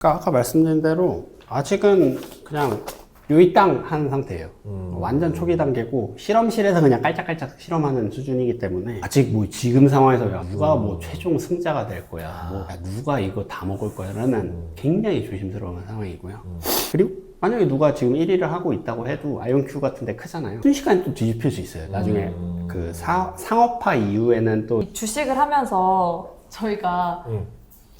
아까 말씀드린 대로 아직은 그냥 요이땅 하는 상태예요. 완전 초기 단계고 실험실에서 그냥 깔짝깔짝 실험하는 수준이기 때문에 아직 뭐 지금 상황에서 야, 누가 뭐 최종 승자가 될 거야, 뭐 야, 누가 이거 다 먹을 거야라는 굉장히 조심스러운 상황이고요. 그리고 만약에 누가 지금 1위를 하고 있다고 해도 아이온큐 같은 데 크잖아요. 순식간에 또 뒤집힐 수 있어요. 나중에 그 상업화 이후에는 또 주식을 하면서 저희가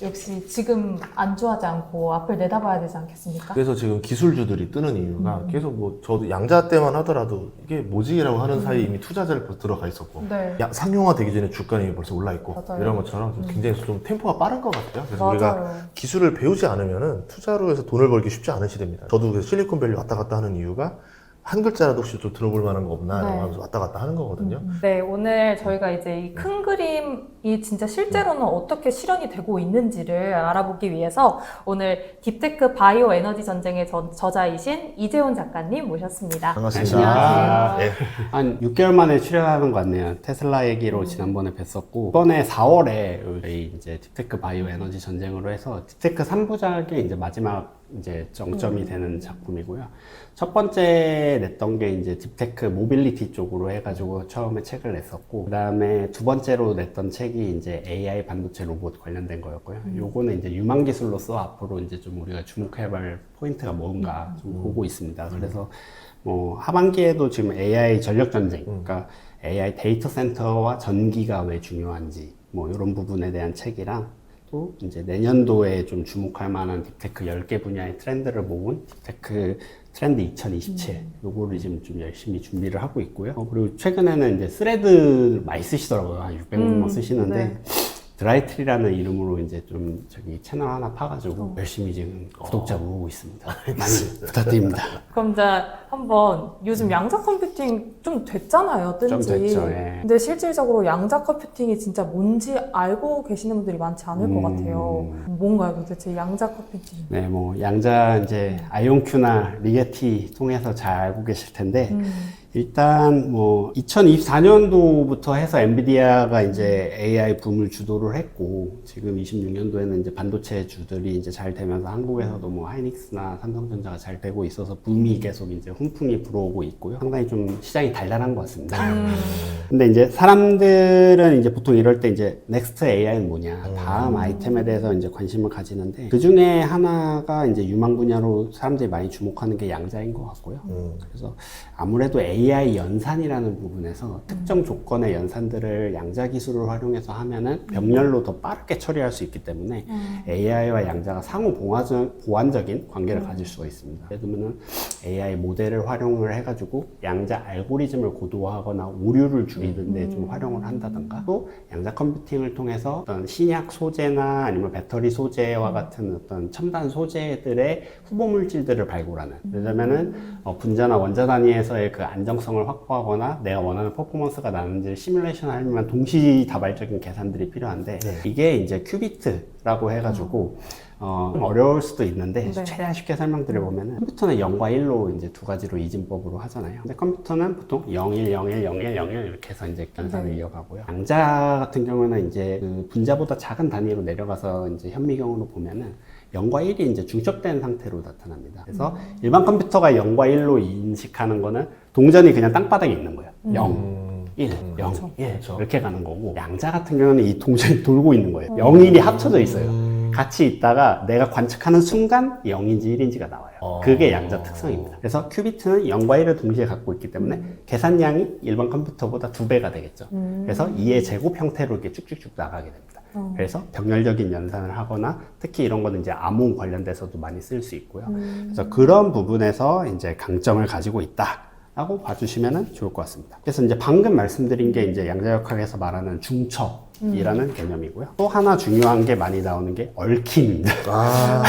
역시 지금 안주하지 않고 앞을 내다봐야 되지 않겠습니까? 그래서 지금 기술주들이 뜨는 이유가 계속 뭐 저도 양자 때만 하더라도 이게 뭐지라고 하는 사이에 이미 투자자를 벌써 들어가 있었고 네. 상용화 되기 전에 주가는 이미 벌써 올라 있고 맞아요. 이런 것처럼 좀 굉장히 좀 템포가 빠른 것 같아요. 그래서 맞아요. 우리가 기술을 배우지 않으면은 투자로 해서 돈을 벌기 쉽지 않은 시대입니다. 저도 그래서 실리콘밸리 왔다 갔다 하는 이유가 한 글자라도 혹시 좀 들어볼 만한 거 없나 네. 하면서 왔다 갔다 하는 거거든요. 네, 오늘 저희가 이제 이 큰 그림이 진짜 실제로는 어떻게 실현이 되고 있는지를 알아보기 위해서 오늘 딥테크 바이오 에너지 전쟁의 저자이신 이재훈 작가님 모셨습니다. 반갑습니다. 안녕하세요. 네. 한 6개월 만에 출연하는 것 같네요. 테슬라 얘기로 지난번에 뵀었고, 이번에 4월에 저희 이제 딥테크 바이오 에너지 전쟁으로 해서 딥테크 3부작의 이제 마지막 이제 정점이 되는 작품이고요. 첫 번째 냈던 게 이제 딥테크 모빌리티 쪽으로 해가지고 처음에 책을 냈었고, 그 다음에 두 번째로 냈던 책이 이제 AI 반도체 로봇 관련된 거였고요. 요거는 이제 유망 기술로서 앞으로 이제 좀 우리가 주목해볼 포인트가 뭔가 좀 보고 있습니다. 그래서 뭐 하반기에도 지금 AI 전력 전쟁, 그러니까 AI 데이터 센터와 전기가 왜 중요한지 뭐 이런 부분에 대한 책이랑 또 이제 내년도에 좀 주목할 만한 딥테크 10개 분야의 트렌드를 모은 딥테크 트렌드 2027 요거를 지금 좀 열심히 준비를 하고 있고요. 그리고 최근에는 이제 스레드 많이 쓰시더라고요. 한 600명 쓰시는데 네. 드라이트리라는 이름으로 이제 좀 저기 채널 하나 파가지고 열심히 지금 구독자 모으고 있습니다. 많이 부탁드립니다. 그럼 이제 한번 요즘 양자 컴퓨팅 좀 됐잖아요, 뜬지. 좀 됐죠, 예. 근데 실질적으로 양자 컴퓨팅이 진짜 뭔지 알고 계시는 분들이 많지 않을 것 같아요. 뭔가요, 도대체 양자 컴퓨팅? 네, 뭐 양자 이제 아이온큐나 리게티 통해서 잘 알고 계실 텐데 일단 뭐 2024년도부터 해서 엔비디아가 이제 AI 붐을 주도를 했고 지금 26년도에는 이제 반도체 주들이 이제 잘 되면서 한국에서도 뭐 하이닉스나 삼성전자가 잘 되고 있어서 붐이 계속 이제 훈풍이 불어오고 있고요. 상당히 좀 시장이 달달한 것 같습니다. 근데 이제 사람들은 이제 보통 이럴 때 이제 넥스트 AI는 뭐냐, 다음 아이템에 대해서 이제 관심을 가지는데 그 중에 하나가 이제 유망 분야로 사람들이 많이 주목하는 게 양자인 것 같고요. 그래서 아무래도 AI 연산이라는 부분에서 특정 조건의 연산들을 양자 기술을 활용해서 하면은 병렬로 더 빠르게 처리할 수 있기 때문에 AI와 양자가 상호 보완적인 관계를 가질 수가 있습니다. 예를 들면은 AI 모델을 활용을 해가지고 양자 알고리즘을 고도화하거나 오류를 줄이는데 좀 활용을 한다던가 또 양자 컴퓨팅을 통해서 어떤 신약 소재나 아니면 배터리 소재와 같은 어떤 첨단 소재들의 후보 물질들을 발굴하는 예를 들면은 분자나 원자 단위에서의 그 안정성을 확보하거나 내가 원하는 퍼포먼스가 나는지 시뮬레이션 하려면 동시다발적인 계산들이 필요한데 이게 이제 큐비트라고 해가지고 어려울 수도 있는데 네. 최대한 쉽게 설명드려보면 컴퓨터는 0과 1로 이제 두 가지로 이진법으로 하잖아요. 근데 컴퓨터는 보통 0, 1, 0, 1, 0, 1, 0, 1 이렇게 해서 이제 연산을 이어가고요. 양자 같은 경우는 이제 그 분자보다 작은 단위로 내려가서 이제 현미경으로 보면은 0과 1이 이제 중첩된 상태로 나타납니다. 그래서 일반 컴퓨터가 0과 1로 인식하는 거는 동전이 그냥 땅바닥에 있는 거예요. 0, 1, 0, 1 이렇게 가는 거고 양자 같은 경우는 이 동전이 돌고 있는 거예요. 0, 1이 합쳐져 있어요. 같이 있다가 내가 관측하는 순간 0인지 1인지가 나와요. 그게 양자 특성입니다. 그래서 큐비트는 0과 1을 동시에 갖고 있기 때문에 계산량이 일반 컴퓨터보다 2배가 되겠죠. 그래서 2의 제곱 형태로 이렇게 쭉쭉쭉 나가게 됩니다. 그래서 병렬적인 연산을 하거나 특히 이런 거는 이제 암호 관련돼서도 많이 쓸 수 있고요. 그래서 그런 부분에서 이제 강점을 가지고 있다. 라고 봐주시면 좋을 것 같습니다. 그래서 이제 방금 말씀드린 게 이제 양자역학에서 말하는 중첩이라는 개념이고요. 또 하나 중요한 게 많이 나오는 게 얽힘입니다.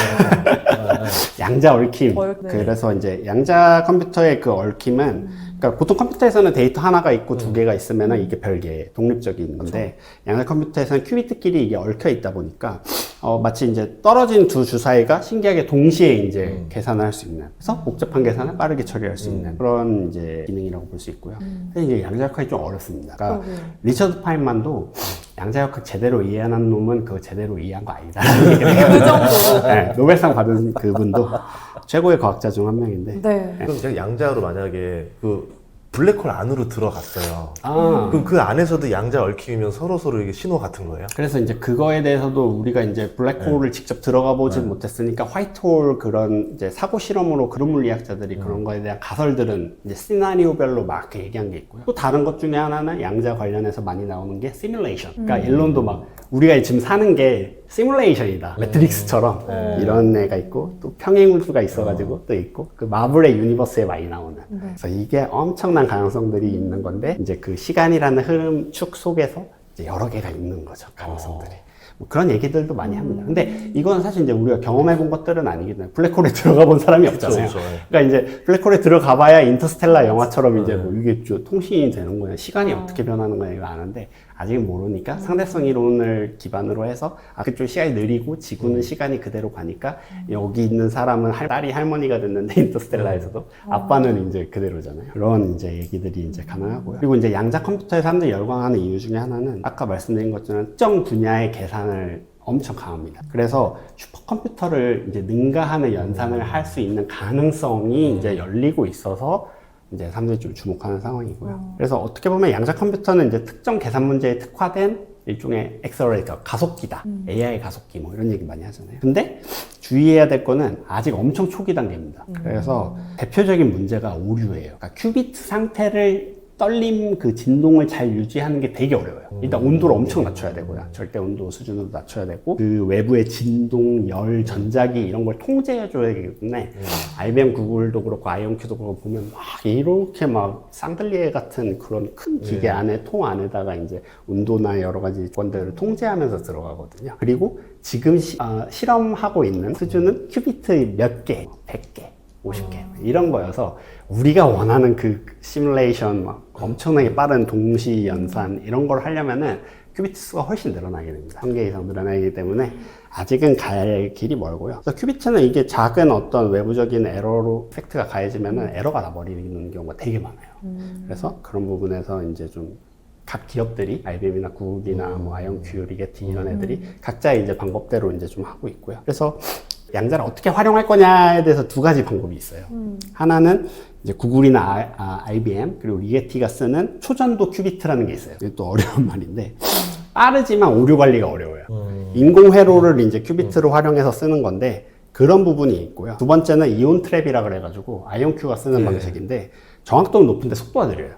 양자 얽힘. 네. 그래서 이제 양자 컴퓨터의 그 얽힘은 그러니까 보통 컴퓨터에서는 데이터 하나가 있고 두 개가 있으면 이게 별개의 독립적인 건데 양자 컴퓨터에서는 큐비트끼리 이게 얽혀 있다 보니까 마치 이제 떨어진 두 주사위가 신기하게 동시에 이제 계산을 할 수 있는, 그래서 복잡한 계산을 빠르게 처리할 수 있는 그런 이제 기능이라고 볼 수 있고요. 근데 이제 양자역학이 좀 어렵습니다. 그러니까 리처드 파인만도 양자역학 제대로 이해하는 놈은 그거 제대로 이해한 거 아니다. 그 정도로. 네, 노벨상 받은 그분도 최고의 과학자 중 한 명인데. 네. 그럼 제가 양자로 만약에 그 블랙홀 안으로 들어갔어요. 아, 그럼 그 안에서도 양자 얽힘이면 서로 이게 신호 같은 거예요? 그래서 이제 그거에 대해서도 우리가 이제 블랙홀을 직접 들어가 보진 못했으니까 화이트홀 그런 이제 사고 실험으로 그런 물리학자들이 그런 거에 대한 가설들은 이제 시나리오별로 막 얘기한 게 있고요. 또 다른 것 중에 하나는 양자 관련해서 많이 나오는 게 시뮬레이션. 그러니까 일론도 막 우리가 지금 사는 게 시뮬레이션이다. 매트릭스처럼 이런 애가 있고 또 평행 우주가 있어가지고 또 있고 그 마블의 유니버스에 많이 나오는. 그래서 이게 엄청난 가능성들이 있는 건데 이제 그 시간이라는 흐름 축 속에서 이제 여러 개가 있는 거죠. 가능성들이. 뭐 그런 얘기들도 많이 합니다. 근데 이건 사실 이제 우리가 경험해 본 것들은 아니기 때문에 블랙홀에 들어가 본 사람이 없잖아요. 그렇죠. 그러니까 이제 블랙홀에 들어가 봐야 인터스텔라 영화처럼 이제 뭐 이게 통신이 되는 거냐, 시간이 어떻게 변하는 거냐 이거 아는데 아직은 모르니까 상대성 이론을 기반으로 해서 그쪽 시간이 느리고 지구는 시간이 그대로 가니까 여기 있는 사람은 딸이 할머니가 됐는데 인터스텔라에서도 아빠는 이제 그대로잖아요. 그런 이제 얘기들이 이제 가능하고요. 그리고 이제 양자 컴퓨터에 사람들이 열광하는 이유 중에 하나는 아까 말씀드린 것처럼 특정 분야의 계산을 엄청 강합니다. 그래서 슈퍼컴퓨터를 이제 능가하는 연산을 할 수 있는 가능성이 이제 열리고 있어서 이제 사람들이 좀 주목하는 상황이고요. 그래서 어떻게 보면 양자 컴퓨터는 이제 특정 계산 문제에 특화된 일종의 액셀러레이터, 가속기다. AI 가속기 뭐 이런 얘기 많이 하잖아요. 근데 주의해야 될 거는 아직 엄청 초기 단계입니다. 그래서 대표적인 문제가 오류예요. 그러니까 큐비트 상태를 떨림 그 진동을 잘 유지하는 게 되게 어려워요. 일단 온도를 엄청 낮춰야 되고요. 절대 온도 수준으로 낮춰야 되고 그 외부의 진동, 열, 전자기 이런 걸 통제해 줘야 되기 때문에 IBM, 구글도 그렇고 아이온큐도 그렇고 보면 막 이렇게 막 쌍들리에 같은 그런 큰 기계 안에 통 안에다가 이제 온도나 여러 가지 건들을 통제하면서 들어가거든요. 그리고 지금 실험하고 있는 수준은 큐비트 몇 개, 100개. 50개 이런 거여서 우리가 원하는 그 시뮬레이션 막 엄청나게 빠른 동시 연산 이런 걸 하려면은 큐비트 수가 훨씬 늘어나게 됩니다. 1개 이상 늘어나기 때문에 아직은 갈 길이 멀고요. 그래서 큐비트는 이게 작은 어떤 외부적인 에러로 팩트가 가해지면은 에러가 나버리는 경우가 되게 많아요. 그래서 그런 부분에서 이제 좀 각 기업들이 IBM이나 구글이나 뭐 아이온큐, 리게티 이런 애들이 각자의 이제 방법대로 이제 좀 하고 있고요. 그래서 양자를 어떻게 활용할 거냐에 대해서 두 가지 방법이 있어요. 하나는 이제 구글이나 IBM 그리고 리게티가 쓰는 초전도 큐비트라는 게 있어요. 이게 또 어려운 말인데 빠르지만 오류 관리가 어려워요. 인공 회로를 이제 큐비트로 활용해서 쓰는 건데 그런 부분이 있고요. 두 번째는 이온 트랩이라 그래가지고 아이온큐가 쓰는 방식인데 정확도는 높은데 속도가 느려요.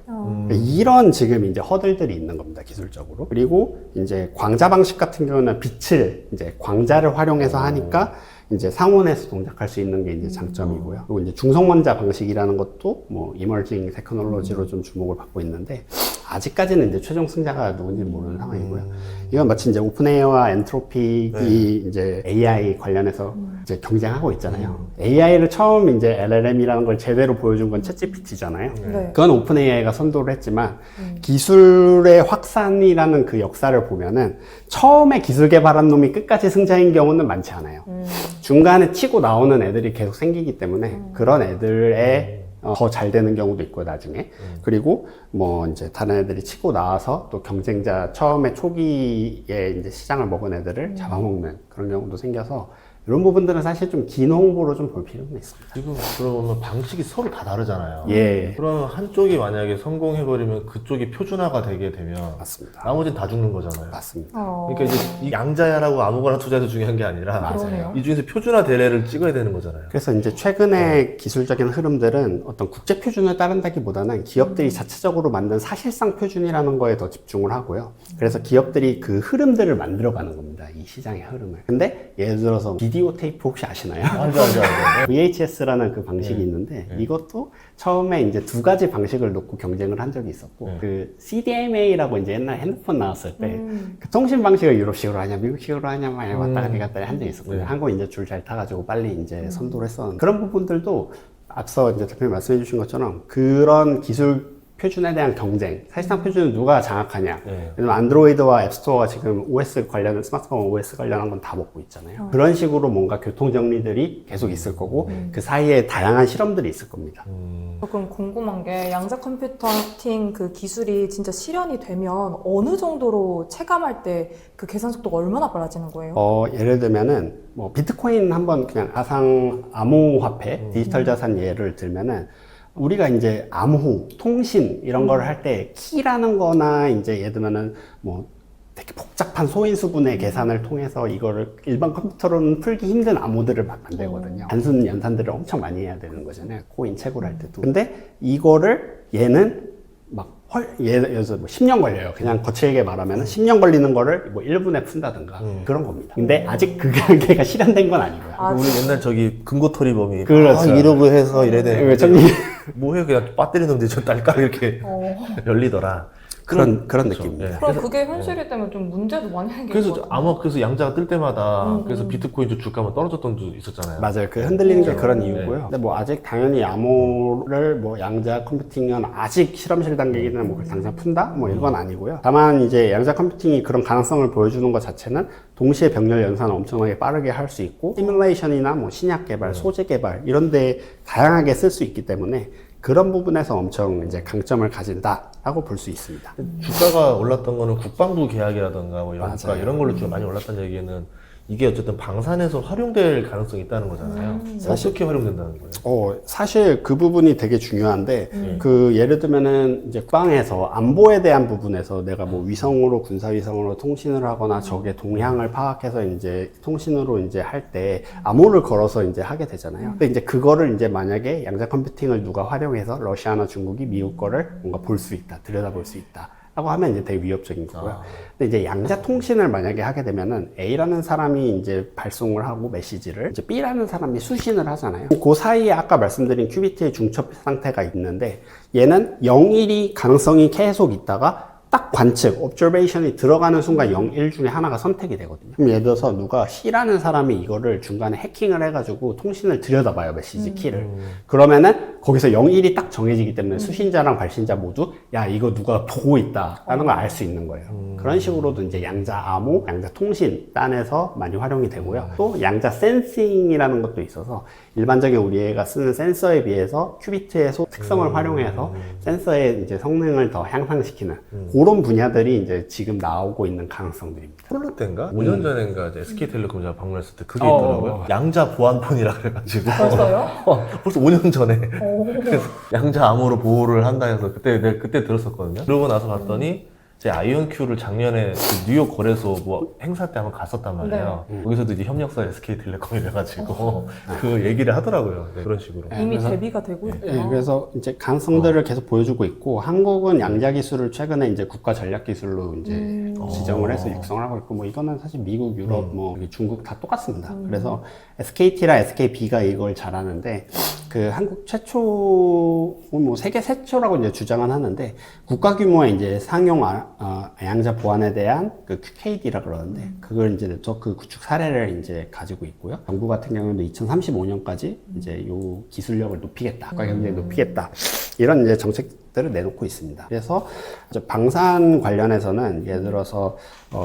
이런 지금 이제 허들들이 있는 겁니다, 기술적으로. 그리고 이제 광자 방식 같은 경우는 빛을 이제 광자를 활용해서 하니까 이제 상온에서 동작할 수 있는 게 이제 장점이고요. 그리고 이제 중성원자 방식이라는 것도 뭐 이머징 테크놀로지로 좀 주목을 받고 있는데 아직까지는 이제 최종 승자가 누군지 모르는 상황이고요. 이건 마치 이제 오픈AI와 엔트로픽이 이제 AI 관련해서 이제 경쟁하고 있잖아요. AI를 처음 이제 LLM이라는 걸 제대로 보여준 건 챗GPT잖아요. 네. 그건 오픈AI가 선도를 했지만 기술의 확산이라는 그 역사를 보면은 처음에 기술 개발한 놈이 끝까지 승자인 경우는 많지 않아요. 중간에 치고 나오는 애들이 계속 생기기 때문에 그런 애들의 더 잘 되는 경우도 있고 나중에 그리고 뭐 이제 다른 애들이 치고 나와서 또 경쟁자 처음에 초기에 이제 시장을 먹은 애들을 잡아먹는 그런 경우도 생겨서 이런 부분들은 사실 좀 긴 홍보로 좀 볼 필요는 있습니다. 지금 그러면 방식이 서로 다 다르잖아요. 예, 그러면 한쪽이 만약에 성공해버리면 그쪽이 표준화가 되게 되면 맞습니다. 나머지는 다 죽는 거잖아요. 맞습니다. 그러니까 이제 이 양자야라고 아무거나 투자해서 중요한 게 아니라 그러네요. 이 중에서 표준화 대례를 찍어야 되는 거잖아요. 그래서 이제 최근의 기술적인 흐름들은 어떤 국제 표준을 따른다기보다는 기업들이 자체적으로 만든 사실상 표준이라는 거에 더 집중을 하고요. 그래서 기업들이 그 흐름들을 만들어가는 겁니다. 이 시장의 흐름을. 근데 예를 들어서 비디오 테이프 혹시 아시나요? 알죠. VHS라는 그 방식이 네. 있는데 네. 이것도 처음에 이제 두 가지 방식을 놓고 경쟁을 한 적이 있었고 네. 그 CDMA라고 이제 옛날 핸드폰 나왔을 때 그 통신 방식을 유럽식으로 하냐 미국식으로 하냐 막 왔다 갔다 한 적이 있었거든요. 네. 한국은 이제 줄 잘 타가지고 빨리 이제 선도를 했었는데 그런 부분들도 앞서 이제 대표님 말씀해 주신 것처럼 그런 기술 표준에 대한 경쟁, 사실상 표준은 누가 장악하냐. 네. 왜냐면 안드로이드와 앱스토어가 지금 OS 관련, 스마트폰 OS 관련한 건 다 먹고 있잖아요. 그런 식으로 뭔가 교통 정리들이 계속 있을 거고, 그 사이에 다양한 실험들이 있을 겁니다. 그럼 궁금한 게 양자 컴퓨팅 그 기술이 진짜 실현이 되면 어느 정도로 체감할 때 그 계산 속도가 얼마나 빨라지는 거예요? 예를 들면은, 뭐, 비트코인 한번 그냥 암호화폐, 디지털 자산 예를 들면은, 우리가 이제 암호, 통신 이런 걸 할 때 키라는 거나 이제 예를 들면은 뭐 되게 복잡한 소인수분의 계산을 통해서 이거를 일반 컴퓨터로는 풀기 힘든 암호들을 막 만들거든요. 단순 연산들을 엄청 많이 해야 되는 거잖아요. 코인 채굴할 때도. 근데 이거를 얘는 막 예를 들어서 뭐 10년 걸려요. 그냥 거칠게 말하면 10년 걸리는 거를 뭐 1분에 푼다든가 그런 겁니다. 근데 아직 그게가 실현된 건 아니고요. 우리 옛날 저기 금고털이범이 그렇죠. 이러고 해서 이래야 되는데 그렇죠. 뭐해 그냥 배터리 넣는데 저 딸깍 이렇게 열리더라. 그런 그렇죠. 느낌입니다. 네. 그럼 그게 현실이 되면 좀 문제도 많이 생기는 그래서 것 같아요. 아마 그래서 양자가 뜰 때마다 그래서 비트코인 주가만 떨어졌던 적 있었잖아요. 맞아요. 그 흔들리는 게 그런 네. 이유고요. 근데 뭐 아직 당연히 암호를 뭐 양자 컴퓨팅은 아직 실험실 단계이기는 뭐 당장 푼다? 뭐 이건 아니고요. 다만 이제 양자 컴퓨팅이 그런 가능성을 보여주는 것 자체는 동시에 병렬 연산을 엄청나게 빠르게 할 수 있고 시뮬레이션이나 뭐 신약 개발, 소재 개발 이런 데 다양하게 쓸 수 있기 때문에 그런 부분에서 엄청 이제 강점을 가진다라고 볼 수 있습니다. 주가가 올랐던 거는 국방부 계약이라든가 뭐 이런 주가 맞아요. 이런 걸로 좀 많이 올랐다는 얘기는 이게 어쨌든 방산에서 활용될 가능성이 있다는 거잖아요. 어떻게 활용된다는 거예요? 사실 그 부분이 되게 중요한데, 그 예를 들면은 이제 국방에서 안보에 대한 부분에서 내가 뭐 위성으로 군사위성으로 통신을 하거나 적의 동향을 파악해서 이제 통신으로 이제 할 때 암호를 걸어서 이제 하게 되잖아요. 근데 이제 그거를 이제 만약에 양자 컴퓨팅을 누가 활용해서 러시아나 중국이 미국 거를 뭔가 볼 수 있다, 들여다볼 수 있다. 라고 하면 이제 되게 위협적인 거고요. 근데 이제 양자 통신을 만약에 하게 되면은 A라는 사람이 이제 발송을 하고 메시지를 이제 B라는 사람이 수신을 하잖아요. 그 사이에 아까 말씀드린 큐비트의 중첩 상태가 있는데 얘는 0일이 가능성이 계속 있다가 딱 관측, observation이 들어가는 순간 0, 1 중에 하나가 선택이 되거든요. 그럼 예를 들어서 누가 C라는 사람이 이거를 중간에 해킹을 해가지고 통신을 들여다봐요, 메시지 키를. 그러면은 거기서 0, 1이 딱 정해지기 때문에 수신자랑 발신자 모두 야, 이거 누가 보고 있다 라는 걸 알 수 있는 거예요. 그런 식으로도 이제 양자 암호, 양자 통신 딴에서 많이 활용이 되고요. 또 양자 센싱이라는 것도 있어서 일반적인 우리가 쓰는 센서에 비해서 큐비트의 특성을 활용해서 센서의 이제 성능을 더 향상시키는 그런 분야들이 이제 지금 나오고 있는 가능성들입니다. 코로나 때인가? 5년 전인가 이제 SK텔레콤 제가 방문했을 때 그게 있더라고요. 양자 보안폰이라 그래가지고. 벌써요? 벌써 5년 전에. 그래서 양자 암호로 보호를 한다 해서 내가 그때 들었었거든요. 그러고 나서 봤더니 제 아이온큐를 작년에 그 뉴욕 거래소 뭐 행사 때 한번 갔었단 말이에요. 거기서도 이제 협력사 SK텔레콤이 돼가지고 그 얘기를 하더라고요. 네, 그런 식으로. 이미 대비가 되고 있구나. 네, 그래서 이제 가능성들을 계속 보여주고 있고 한국은 양자 기술을 최근에 이제 국가 전략 기술로 이제 지정을 해서 육성을 하고 있고 뭐 이거는 사실 미국, 유럽, 뭐 중국 다 똑같습니다. 그래서 SKT랑 SKB가 이걸 잘하는데 그 한국 최초 뭐 세계 최초라고 이제 주장은 하는데 국가 규모의 이제 상용 양자 보안에 대한 그 QKD라 그러는데 그걸 이제 네트워크 구축 사례를 이제 가지고 있고요. 정부 같은 경우는 2035년까지 이제 요 기술력을 높이겠다, 국가 경쟁을 높이겠다 이런 이제 정책들을 내놓고 있습니다. 그래서 방산 관련해서는 예를 들어서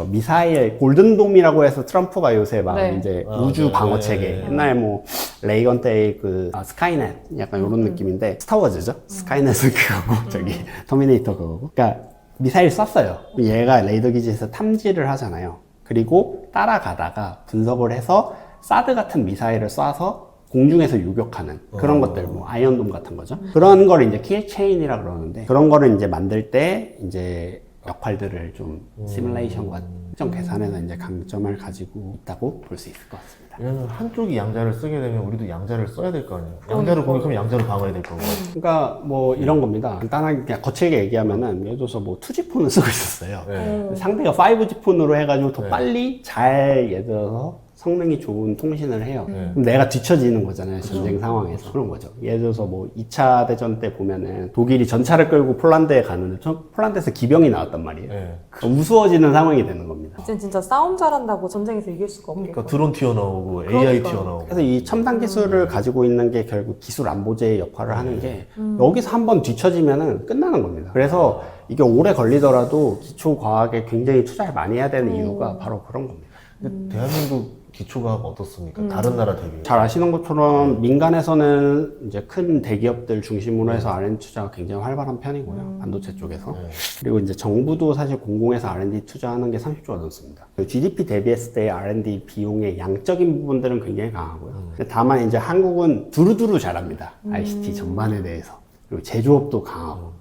미사일 골든돔이라고 해서 트럼프가 요새 막 네. 이제 우주 방어 체계 옛날 뭐 레이건 때의 그 스카이넷 약간 이런 느낌인데 스타워즈죠. 스카이넷은 그거고 저기 터미네이터 그거고. 그러니까 미사일 쐈어요. 얘가 레이더 기지에서 탐지를 하잖아요. 그리고 따라가다가 분석을 해서 사드 같은 미사일을 쏴서 공중에서 요격하는 그런 것들, 뭐 아이언돔 같은 거죠. 그런 거를 이제 킬체인이라 그러는데 그런 거를 이제 만들 때 이제 역할들을 좀 시뮬레이션과 특정 계산에서 이제 강점을 가지고 있다고 볼 수 있을 것 같습니다. 왜냐면 한쪽이 양자를 쓰게 되면 우리도 양자를 써야 될 거 아니에요. 양자를 공격하면 양자로 방어해야 될 거고. 그러니까 뭐 이런 겁니다. 간단하게 그냥 거칠게 얘기하면은 예를 들어서 뭐 2G 폰을 쓰고 있었어요. 네. 상대가 5G 폰으로 해가지고 더 빨리 잘 예를 들어서 성능이 좋은 통신을 해요. 그럼 내가 뒤처지는 거잖아요. 전쟁 상황에서. 그런 거죠. 예를 들어서 뭐 2차 대전 때 보면은 독일이 전차를 끌고 폴란드에 가는데 폴란드에서 기병이 나왔단 말이에요. 네. 우스워지는 상황이 되는 겁니다. 이젠 진짜 싸움 잘한다고 전쟁에서 이길 수가 없겠고. 그러니까 드론 튀어나오고 AI 그러니까. 튀어나오고. 그래서 이 첨단 기술을 가지고 있는 게 결국 기술 안보제의 역할을 하는 게 여기서 한번 뒤처지면은 끝나는 겁니다. 그래서 이게 오래 걸리더라도 기초 과학에 굉장히 투자를 많이 해야 되는 이유가 바로 그런 겁니다. 근데 대한민국 기초과학 어떻습니까? 다른 나라 대비. 잘 아시는 것처럼 민간에서는 이제 큰 대기업들 중심으로 해서 R&D 투자가 굉장히 활발한 편이고요. 반도체 쪽에서. 그리고 이제 정부도 사실 공공에서 R&D 투자하는 게 30조가 넘습니다. GDP 대비했을 때 R&D 비용의 양적인 부분들은 굉장히 강하고요. 근데 다만 이제 한국은 두루두루 잘합니다. ICT 전반에 대해서. 그리고 제조업도 강하고.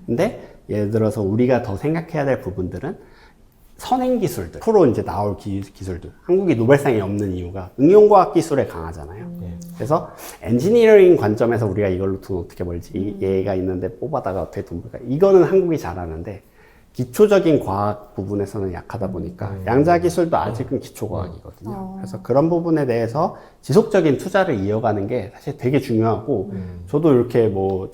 근데 예를 들어서 우리가 더 생각해야 될 부분들은 선행 기술들, 앞으로 이제 나올 기술들. 한국이 노벨상이 없는 이유가 응용과학 기술에 강하잖아요. 그래서 엔지니어링 관점에서 우리가 이걸로 돈 어떻게 벌지? 얘가 있는데 뽑아다가 어떻게 돈 벌까? 이거는 한국이 잘하는데 기초적인 과학 부분에서는 약하다 보니까 양자 기술도 아직은 기초 과학이거든요. 그래서 그런 부분에 대해서 지속적인 투자를 이어가는 게 사실 되게 중요하고 저도 이렇게 뭐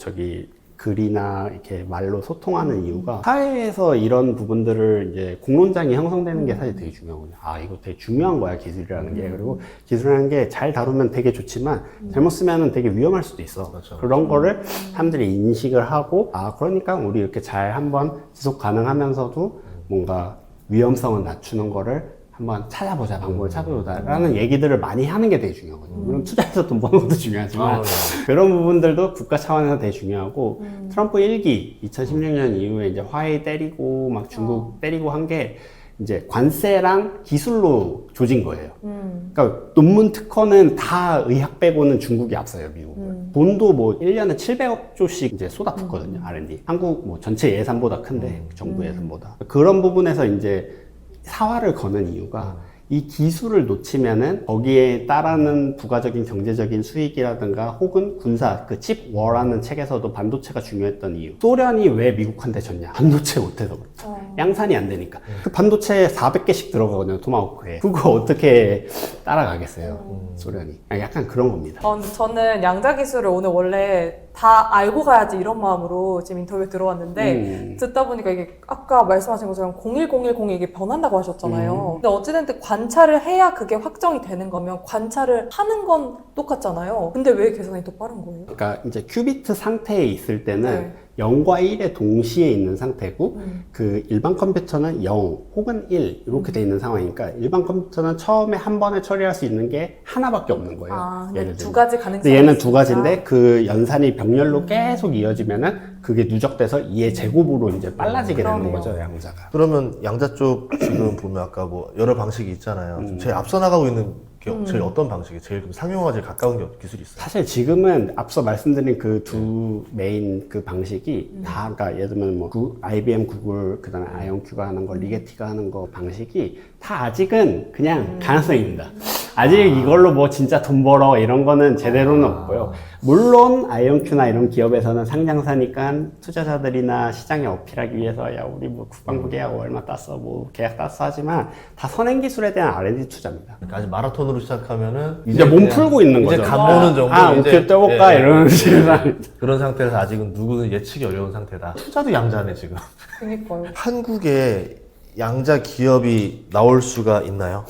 글이나 이렇게 말로 소통하는 이유가 사회에서 이런 부분들을 이제 공론장이 형성되는 게 사실 되게 중요하거든요. 아, 이거 되게 중요한 거야, 기술이라는 게. 그리고 기술이라는 게 잘 다루면 되게 좋지만 잘못 쓰면은 되게 위험할 수도 있어. 그렇죠. 그런 거를 사람들이 인식을 하고, 아, 그러니까 우리 이렇게 잘 한번 지속 가능하면서도 뭔가 위험성을 낮추는 거를 한번 찾아보자, 방법을 찾아보자라는 얘기들을 많이 하는 게 되게 중요하거든요. 물론 투자해서 돈 버는 것도 중요하지만 그런 부분들도 국가 차원에서 되게 중요하고 트럼프 1기 2016년 이후에 이제 화웨이 때리고 막 중국 때리고 한 게 이제 관세랑 기술로 조진 거예요. 그러니까 논문 특허는 다 의학 빼고는 중국이 앞서요, 미국을. 돈도 뭐 1년에 700억 조씩 이제 쏟아붓거든요, R&D. 한국 뭐 전체 예산보다 큰데, 정부 예산보다. 그런 부분에서 이제 사활을 거는 이유가 이 기술을 놓치면은 거기에 따르는 부가적인 경제적인 수익이라든가 혹은 군사, 그 칩 워라는 책에서도 반도체가 중요했던 이유. 소련이 왜 미국한테 졌냐? 반도체 못해서 그렇죠. 양산이 안 되니까. 그 반도체 400개씩 들어가거든요, 토마호크에. 그거 어떻게 따라가겠어요, 소련이. 약간 그런 겁니다. 근데 저는 양자 기술을 오늘 원래 다 알고 가야지 이런 마음으로 지금 인터뷰에 들어왔는데 듣다 보니까 이게 아까 말씀하신 것처럼 0101 이게 변한다고 하셨잖아요. 근데 어찌됐든 관찰을 해야 그게 확정이 되는 거면 관찰을 하는 건 똑같잖아요. 근데 왜 계산이 더 빠른 거예요? 그러니까 이제 큐비트 상태에 있을 때는 네. 0과 1의 동시에 있는 상태고 그 일반 컴퓨터는 0 혹은 1 이렇게 돼 있는 상황이니까 일반 컴퓨터는 처음에 한 번에 처리할 수 있는 게 하나밖에 없는 거예요. 근데 예를 두 들면. 가지 가능성이 근데 얘는 두 있으니까. 가지인데 그 연산이 병렬로 계속 이어지면은 그게 누적돼서 2의 제곱으로 이제 빨라지게 되는 그러네요. 거죠, 양자가. 그러면 양자 쪽 지금 보면 아까 뭐 여러 방식이 있잖아요. 좀 제일 앞서 나가고 있는 게 제일 어떤 방식이 제일 좀 상용화가 제일 가까운 기술이 있어요? 사실 지금은 앞서 말씀드린 그 두 메인 그 방식이 다, 그러니까 예를 들면 뭐 IBM, 구글, 그 다음에 아이온큐가 하는 거, 리게티가 하는 거 방식이 다 아직은 그냥 가능성입니다. 아직 이걸로 뭐 진짜 돈 벌어 이런 거는 제대로는 없고요. 물론 아이온큐나 이런 기업에서는 상장사니까 투자자들이나 시장에 어필하기 위해서 야 우리 뭐 국방부 계약 얼마 땄어 뭐 계약 땄어 하지만 다 선행 기술에 대한 R&D 투자입니다. 그러니까 아직 마라톤으로 시작하면은 이제 몸 그냥 풀고 있는 거죠. 이제 간보는 정도. 아, 오케이 떠볼까 이런 식으로. 그런 상태에서 아직은 누구는 예측이 어려운 상태다. 투자도 양자네 지금. 그니까요. 한국에 양자 기업이 나올 수가 있나요?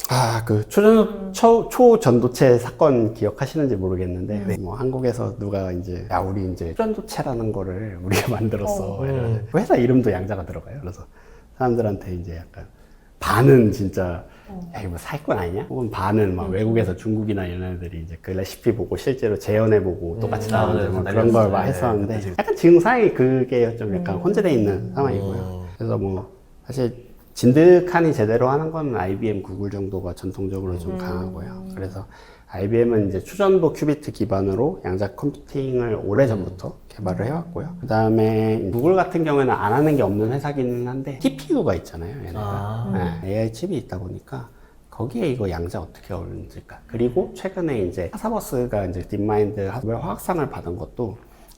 아, 그 초전도체 사건 기억하시는지 모르겠는데, 뭐 한국에서 누가 이제, 야, 우리 이제 초전도체라는 거를 우리가 만들었어. 이러는데 회사 이름도 양자가 들어가요. 그래서 사람들한테 이제 약간 반은 진짜, 야, 이거 뭐 사기꾼 아니냐? 혹은 반은 막 외국에서 중국이나 이런 애들이 이제 그 레시피 보고 실제로 재현해보고 똑같이 나오는 뭐 그런 걸 막 했었는데, 약간 지금 상황이 그게 좀 약간 혼재되어 있는 상황이고요. 그래서 뭐, 사실 진득하니 제대로 하는 건 IBM, 구글 정도가 전통적으로 좀 강하고요. 그래서 IBM은 이제 초전도 큐비트 기반으로 양자 컴퓨팅을 오래전부터 개발을 해왔고요. 그 다음에 구글 같은 경우에는 안 하는 게 없는 회사기는 한데 TPU가 있잖아요, 얘네가. 네, AI 칩이 있다 보니까 거기에 이거 양자 어떻게 어울릴까. 그리고 최근에 이제 하사버스가 이제 딥마인드 하드웨어 화학상을 받은 것도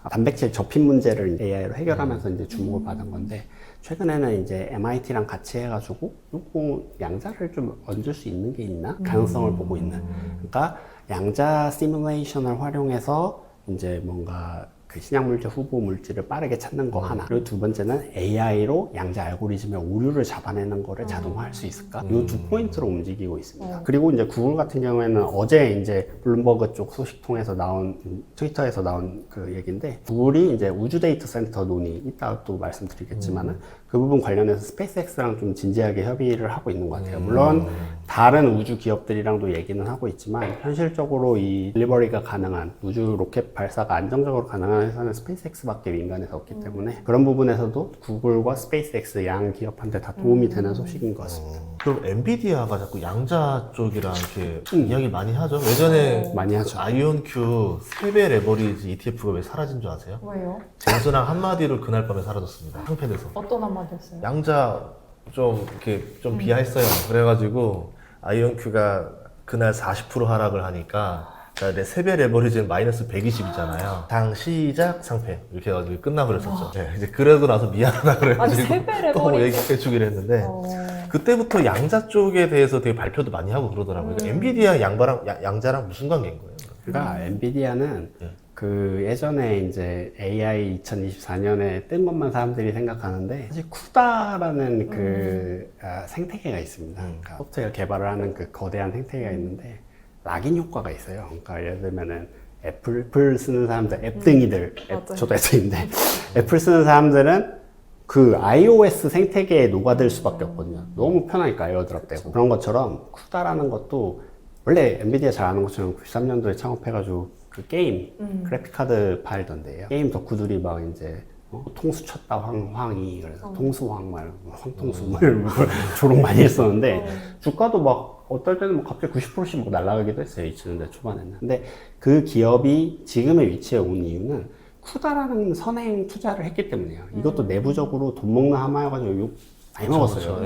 단백질 접힌 문제를 AI로 해결하면서 이제 주목을 받은 건데, 최근에는 이제 MIT랑 같이 해가지고 요거 양자를 좀 얹을 수 있는 게 있나? 가능성을 보고 있는. 그러니까 양자 시뮬레이션을 활용해서 이제 뭔가 그 신약물질 후보 물질을 빠르게 찾는 거 하나. 그리고 두 번째는 AI로 양자 알고리즘의 오류를 잡아내는 거를 자동화할 수 있을까? 이 두 포인트로 움직이고 있습니다. 그리고 이제 구글 같은 경우에는 어제 이제 블룸버그 쪽 소식통에서 나온, 트위터에서 나온 그 얘기인데, 구글이 이제 우주 데이터 센터 논의, 이따 또 말씀드리겠지만은 그 부분 관련해서 스페이스X랑 좀 진지하게 협의를 하고 있는 것 같아요. 물론 다른 우주 기업들이랑도 얘기는 하고 있지만, 현실적으로 이 딜리버리가 가능한 우주 로켓 발사가 안정적으로 가능한 회사는 스페이스X밖에 민간에서 없기 때문에, 그런 부분에서도 구글과 스페이스X 양 기업한테 다 도움이 되는 소식인 것 같습니다. 그럼 엔비디아가 자꾸 양자 쪽이랑 이렇게 이야기 많이 하죠. 예전에 많이 하죠. 아이온큐 3배 레버리지 ETF가 왜 사라진 줄 아세요? 왜요? 젠슨랑 한마디로 그날 밤에 사라졌습니다. 상패돼서. 어떤 한마디였어요? 양자 좀 이렇게 좀 비하했어요. 그래가지고 아이온큐가 그날 40% 하락을 하니까, 자, 내 3배 레버리지는 마이너스 120이잖아요. 당 시작 상패 이렇게 해가지고 끝나버렸었죠. 네, 이제 그러고 나서 미안하다 아니, 그래가지고 3배 또 레버리지. 얘기해주기로 했는데, 어. 그때부터 양자 쪽에 대해서 되게 발표도 많이 하고 그러더라고요. 엔비디아 양자랑 무슨 관계인 거예요? 그러니까 엔비디아는 네. 그 예전에 이제 AI 2024년에 뜬 것만 사람들이 생각하는데, 사실 쿠다라는 그 생태계가 있습니다. 그러니까 소프트웨어 개발을 하는 그 거대한 생태계가 있는데, 락인 효과가 있어요. 그러니까 예를 들면은 애플 쓰는 사람들, 앱등이들, 맞아요. 저도 앱등인데, 애플 쓰는 사람들은 그 iOS 생태계에 녹아들 수밖에 없거든요. 너무 편하니까 에어드랍 되고. 그런 것처럼 쿠다라는 것도 원래 엔비디아 잘 아는 것처럼 93년도에 창업해가지고 그 게임, 그래픽카드 팔던데요. 게임 덕후들이 막 이제 통수 쳤다 황이, 그래서 통수황 말, 황통수 말 조롱 많이 했었는데, 주가도 막 어떨 때는 뭐 갑자기 90%씩 막 날아가기도 했어요. 2000년대 초반에는. 근데 그 기업이 지금의 위치에 온 이유는 쿠다라는 선행 투자를 했기 때문이에요. 이것도 내부적으로 돈 먹는 하마여가지고 욕 많이 먹었어요.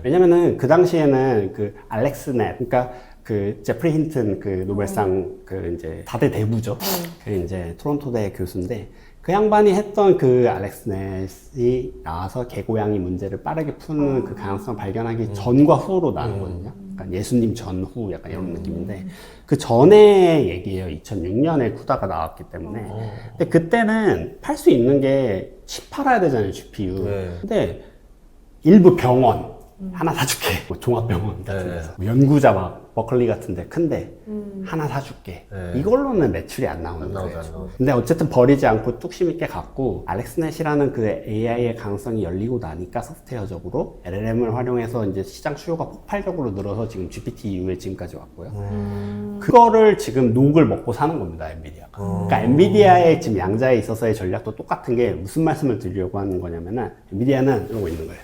왜냐면은 그 당시에는 그 알렉스넷, 그러니까 그 제프리 힌튼 그 노벨상 그 이제 다대 대부죠. 그 이제 토론토대 교수인데, 그 양반이 했던 그 알렉스넷이 나와서 개고양이 문제를 빠르게 푸는 그 가능성을 발견하기 전과 후로 나왔거든요. 그러니까 예수님 전후 약간 이런 느낌인데, 그 전에 얘기예요. 2006년에 쿠다가 나왔기 때문에. 근데 그때는 팔 수 있는 게 칩 팔아야 되잖아요, GPU. 네. 근데 일부 병원 하나 사줄게. 뭐 종합병원 같은 데서. 뭐 연구자 막 버클리 같은데 큰데 하나 사줄게. 네. 이걸로는 매출이 안 나오는 안 나오죠, 거예요. 안 나오죠. 근데 어쨌든 버리지 않고 뚝심 있게 갖고, 알렉스넷이라는 그 AI의 가능성이 열리고 나니까 소프트웨어적으로 LLM을 활용해서 이제 시장 수요가 폭발적으로 늘어서 지금 GPT 이후에 지금까지 왔고요. 그거를 지금 녹을 먹고 사는 겁니다, 엔비디아가. 그러니까 엔비디아의 지금 양자에 있어서의 전략도 똑같은 게, 무슨 말씀을 드리려고 하는 거냐면은, 엔비디아는 이러고 있는 거예요.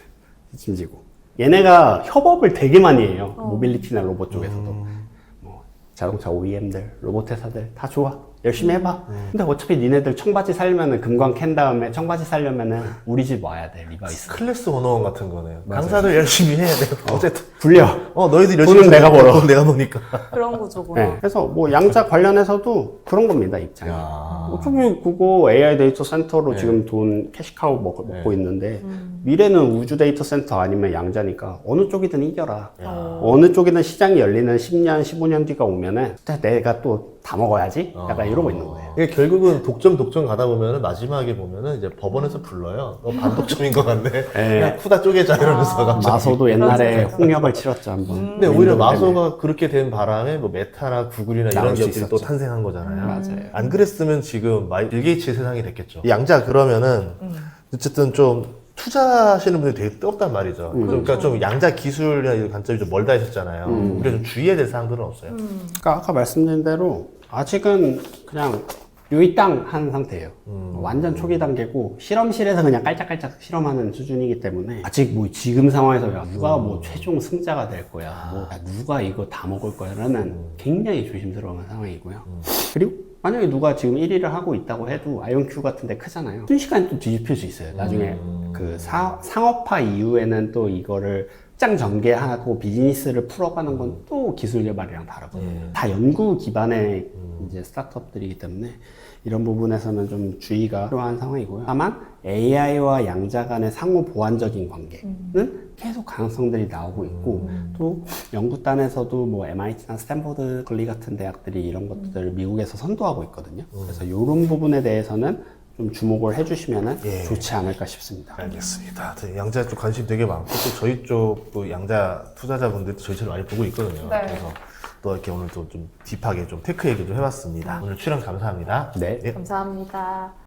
짐지고. 얘네가 협업을 되게 많이 해요. 모빌리티나 로봇 쪽에서도. 뭐 자동차 OEM들, 로봇 회사들 다 좋아. 열심히 해봐. 근데 어차피 니네들 청바지 살려면은, 금광 캔 다음에 청바지 살려면은 우리 집 와야 돼, 리바이스. 클래스 101 같은 거네요. 강사들 열심히 해. 내가 어쨌든. 굴려. 너희들 열심히 돈은 내가 벌어. 돈 내가 버니까. 그런 구조구나. 네. 그래서 뭐 양자 관련해서도 그런 겁니다, 입장이. 어차피 그거 AI 데이터 센터로 지금 돈 캐시카우 먹고 있는데, 미래는 우주 데이터 센터 아니면 양자니까 어느 쪽이든 이겨라. 어느 쪽이든 시장이 열리는 10년, 15년 뒤가 오면은 내가 또 다 먹어야지? 약간 이러고 있는 거예요. 이게 결국은 독점 가다 보면은 마지막에 보면은 이제 법원에서 불러요. 너 반독점인 것 같네. 그냥 쿠다 쪼개자 이러면서 갑자기. 마소도 옛날에 홍역을 치렀죠, 한번. 근데 오히려 마소가 그렇게 된 바람에 뭐 메타나 구글이나 이런 나올 수 기업들이 또 있었죠. 탄생한 거잖아요. 맞아요. 안 그랬으면 지금 빌 게이츠의 세상이 됐겠죠. 양자 그러면은 어쨌든 좀 투자하시는 분들이 되게 뜨겁단 말이죠. 그러니까 좀 양자 기술이나 이런 관점이 좀 멀다 하셨잖아요. 그래서 좀 주의해야 될 사항들은 없어요. 그러니까 아까 말씀드린 대로 아직은 그냥 요이땅 하는 상태예요. 완전 초기 단계고, 실험실에서 그냥 깔짝깔짝 실험하는 수준이기 때문에, 아직 뭐 지금 상황에서 야, 누가 뭐 최종 승자가 될 거야, 뭐 야, 누가 이거 다 먹을 거야라는 굉장히 조심스러운 상황이고요. 그리고 만약에 누가 지금 1위를 하고 있다고 해도 아이온큐 같은 데 크잖아요. 순식간에 또 뒤집힐 수 있어요. 나중에 그 상업화 이후에는 또 이거를 직장 전개하고 비즈니스를 풀어가는 건 또 기술 개발이랑 다르고 예. 다 연구 기반의 이제 스타트업들이기 때문에 이런 부분에서는 좀 주의가 필요한 상황이고요. 다만 AI와 양자 간의 상호 보완적인 관계는 계속 가능성들이 나오고 있고 또 연구단에서도 뭐 MIT나 스탠퍼드 걸리 같은 대학들이 이런 것들을 미국에서 선도하고 있거든요. 그래서 이런 부분에 대해서는 좀 주목을 해주시면 예. 좋지 않을까 싶습니다. 알겠습니다. 양자 쪽 관심 되게 많고 또 저희 쪽도 양자 투자자분들도 저희처럼 많이 보고 있거든요. 네. 그래서 또 이렇게 오늘 또 좀 딥하게 좀 테크 얘기 좀 해봤습니다. 오늘 출연 감사합니다. 네. 예. 감사합니다.